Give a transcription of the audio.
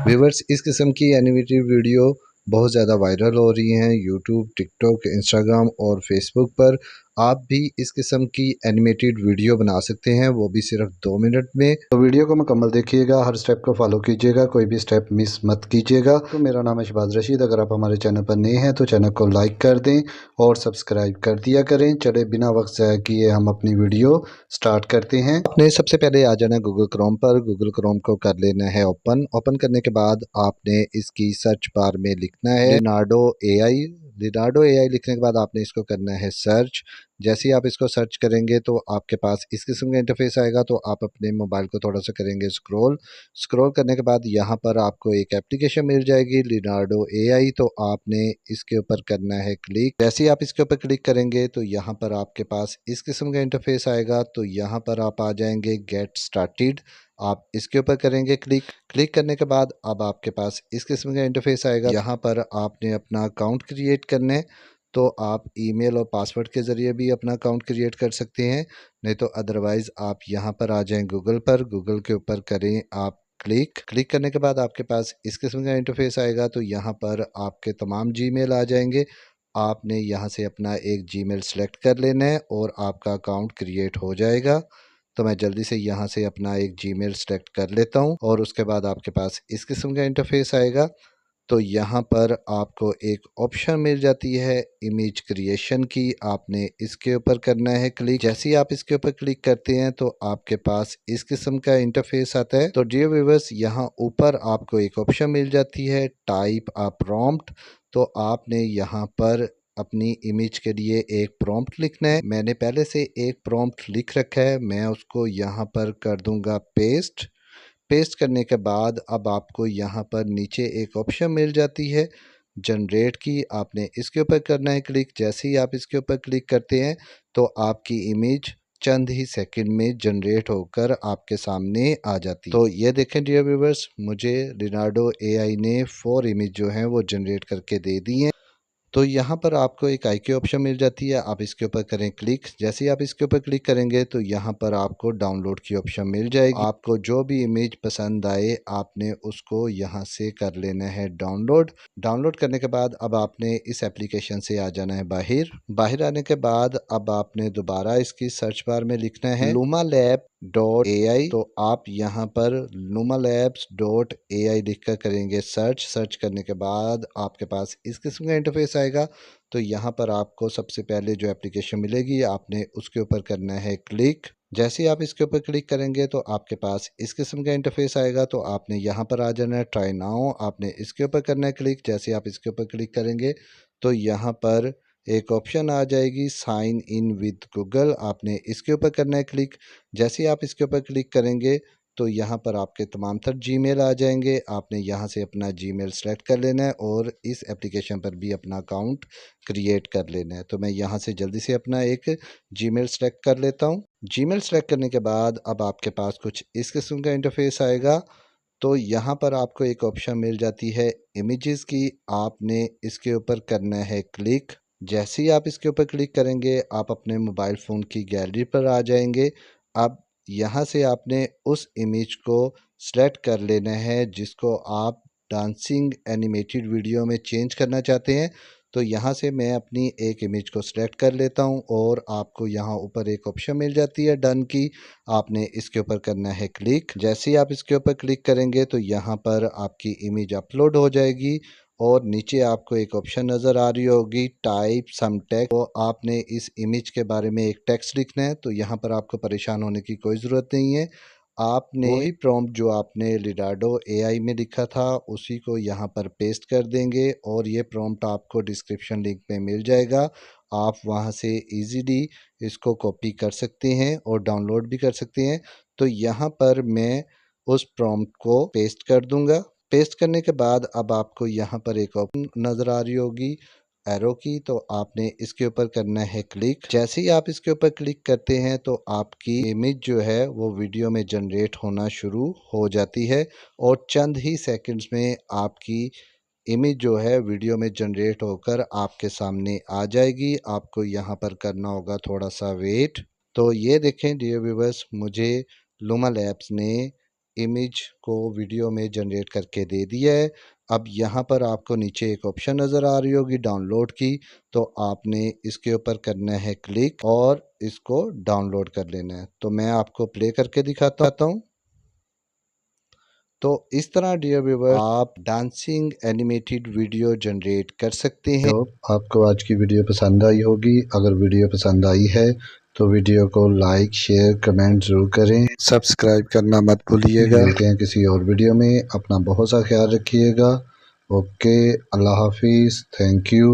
Viewers, इस किस्म की एनिमेटेड वीडियो बहुत ज़्यादा वायरल हो रही हैं यूट्यूब, टिकटॉक, इंस्टाग्राम और फेसबुक पर। आप भी इस किस्म की एनिमेटेड वीडियो बना सकते हैं, वो भी सिर्फ 2 मिनट में। तो वीडियो को मुकम्मल देखिएगा, हर स्टेप को फॉलो कीजिएगा, कोई भी स्टेप मिस मत कीजिएगा। तो मेरा नाम है शहबाज रशीद। अगर आप हमारे चैनल पर नए हैं तो चैनल को लाइक कर दें और सब्सक्राइब कर दिया करें। चले बिना वक्त ज़ाया किए हम अपनी वीडियो स्टार्ट करते हैं। आपने सबसे पहले आ जाना गूगल क्रोम पर। गूगल क्रोम को कर लेना है ओपन करने के बाद आपने इसकी सर्च बार में लिखना है लिनार्डो एआई। लिनार्डो एआई लिखने के बाद आपने इसको करना है सर्च। जैसे ही आप इसको सर्च करेंगे तो आपके पास इस किस्म का इंटरफेस आएगा। तो आप अपने मोबाइल को थोड़ा सा करेंगे स्क्रॉल। स्क्रॉल करने के बाद यहाँ पर आपको एक एप्लीकेशन मिल जाएगी लिनार्डो एआई। तो आपने इसके ऊपर करना है क्लिक। जैसे ही आप इसके ऊपर क्लिक करेंगे तो यहाँ पर आपके पास इस किस्म का इंटरफेस आएगा। तो यहाँ पर आप आ जाएंगे गेट स्टार्टेड। आप इसके ऊपर करेंगे क्लिक। क्लिक करने के बाद अब आपके पास इस किस्म का इंटरफेस आएगा। यहाँ पर आपने अपना अकाउंट क्रिएट करना है। तो आप ईमेल और पासवर्ड के ज़रिए भी अपना अकाउंट क्रिएट कर सकते हैं, नहीं तो अदरवाइज़ आप यहाँ पर आ जाएं गूगल पर। गूगल के ऊपर करें आप क्लिक। क्लिक करने के बाद आपके पास इस किस्म का इंटरफेस आएगा। तो यहाँ पर आपके तमाम जीमेल आ जाएंगे। आपने यहाँ से अपना एक जीमेल सेलेक्ट कर लेना है और आपका अकाउंट क्रिएट हो जाएगा। तो मैं जल्दी से यहाँ से अपना एक जीमेल सेलेक्ट कर लेता हूँ और उसके बाद आपके पास इस किस्म का इंटरफेस आएगा। तो यहाँ पर आपको एक ऑप्शन मिल जाती है इमेज क्रिएशन की। आपने इसके ऊपर करना है क्लिक। जैसे ही आप इसके ऊपर क्लिक करते हैं तो आपके पास इस किस्म का इंटरफेस आता है। तो डियर व्यूअर्स, यहाँ ऊपर आपको एक ऑप्शन मिल जाती है टाइप अ प्रॉम्प्ट। तो आपने यहाँ पर अपनी इमेज के लिए एक प्रॉम्प्ट लिखना है। मैंने पहले से एक प्रॉम्प्ट लिख रखा है, मैं उसको यहाँ पर कर दूंगा पेस्ट। पेस्ट करने के बाद अब आपको यहाँ पर नीचे एक ऑप्शन मिल जाती है जनरेट की। आपने इसके ऊपर करना है क्लिक। जैसे ही आप इसके ऊपर क्लिक करते हैं तो आपकी इमेज चंद ही सेकंड में जनरेट होकर आपके सामने आ जाती है। तो ये देखें डियर व्यूवर्स, मुझे लिनार्डो एआई ने 4 इमेज जो हैं वो जनरेट करके दे दी हैं। तो यहाँ पर आपको एक आई की ऑप्शन मिल जाती है, आप इसके ऊपर करें क्लिक। जैसे ही आप इसके ऊपर क्लिक करेंगे तो यहाँ पर आपको डाउनलोड की ऑप्शन मिल जाएगी। आपको जो भी इमेज पसंद आए आपने उसको यहाँ से कर लेना है डाउनलोड। डाउनलोड करने के बाद अब आपने इस एप्लीकेशन से आ जाना है बाहर। बाहर आने के बाद अब आपने दोबारा इसकी सर्च बार में लिखना है लूमा लैब डॉट ए आई। तो आप यहाँ पर लूमा लैब्स डॉट ए आई लिख कर करेंगे सर्च। सर्च करने के बाद आपके पास इस किस्म का इंटरफेस आएगा। तो यहाँ पर आपको सबसे पहले जो एप्लीकेशन मिलेगी आपने उसके ऊपर करना है क्लिक। जैसे ही आप इसके ऊपर क्लिक करेंगे तो आपके पास इस किस्म का इंटरफेस आएगा। तो आपने यहाँ पर आ जाना है ट्राई नाउ। आपने इसके ऊपर करना है क्लिक। जैसे आप इसके ऊपर क्लिक करेंगे तो यहाँ पर एक ऑप्शन आ जाएगी साइन इन विद गूगल। आपने इसके ऊपर करना है क्लिक। जैसे ही आप इसके ऊपर क्लिक करेंगे तो यहाँ पर आपके तमाम तर जीमेल आ जाएंगे। आपने यहाँ से अपना जीमेल सेलेक्ट कर लेना है और इस एप्लीकेशन पर भी अपना अकाउंट क्रिएट कर लेना है। तो मैं यहाँ से जल्दी से अपना एक जीमेल सेलेक्ट कर लेता हूँ। जीमेल सेलेक्ट करने के बाद अब आपके पास कुछ इस किस्म का इंटरफेस आएगा। तो यहाँ पर आपको एक ऑप्शन मिल जाती है इमेजेस की। आपने इसके ऊपर करना है क्लिक। जैसे ही आप इसके ऊपर क्लिक करेंगे आप अपने मोबाइल फ़ोन की गैलरी पर आ जाएंगे। अब यहाँ से आपने उस इमेज को सेलेक्ट कर लेना है जिसको आप डांसिंग एनिमेटेड वीडियो में चेंज करना चाहते हैं। तो यहाँ से मैं अपनी एक इमेज को सिलेक्ट कर लेता हूँ और आपको यहाँ ऊपर एक ऑप्शन मिल जाती है डन की। आपने इसके ऊपर करना है क्लिक। जैसे ही आप इसके ऊपर क्लिक करेंगे तो यहाँ पर आपकी इमेज अपलोड हो जाएगी और नीचे आपको एक ऑप्शन नज़र आ रही होगी टाइप सम टेक्स्ट। तो आपने इस इमेज के बारे में एक टेक्स्ट लिखना है। तो यहाँ पर आपको परेशान होने की कोई ज़रूरत नहीं है। आपने वही प्रॉम्प्ट जो आपने लिनार्डो एआई में लिखा था उसी को यहाँ पर पेस्ट कर देंगे और ये प्रॉम्प्ट आपको डिस्क्रिप्शन लिंक में मिल जाएगा। आप वहाँ से इजीली इसको कॉपी कर सकते हैं और डाउनलोड भी कर सकते हैं। तो यहाँ पर मैं उस प्रॉम्प्ट को पेस्ट कर दूंगा। पेस्ट करने के बाद अब आपको यहाँ पर एक ऑप्शन नज़र आ रही होगी एरो की। तो आपने इसके ऊपर करना है क्लिक। जैसे ही आप इसके ऊपर क्लिक करते हैं तो आपकी इमेज जो है वो वीडियो में जनरेट होना शुरू हो जाती है और चंद ही सेकंड्स में आपकी इमेज जो है वीडियो में जनरेट होकर आपके सामने आ जाएगी। आपको यहाँ पर करना होगा थोड़ा सा वेट। तो ये देखें डियर व्यूवर्स, मुझे लूमा लैब्स ने इमेज को वीडियो में जनरेट करके दे दिया है। अब यहाँ पर आपको नीचे एक ऑप्शन नज़र आ रही होगी डाउनलोड की, तो आपने इसके ऊपर करना है क्लिक और इसको डाउनलोड कर लेना है। तो मैं आपको प्ले करके दिखाता हूँ। तो इस तरह डियर व्यूअर आप डांसिंग एनिमेटेड वीडियो जनरेट कर सकते हैं। तो आपको आज की वीडियो पसंद आई होगी। अगर वीडियो पसंद आई है तो वीडियो को लाइक शेयर कमेंट ज़रूर करें, सब्सक्राइब करना मत भूलिएगा। मिलते हैं किसी और वीडियो में, अपना बहुत सा ख्याल रखिएगा। ओके, अल्लाह हाफिज़, थैंक यू।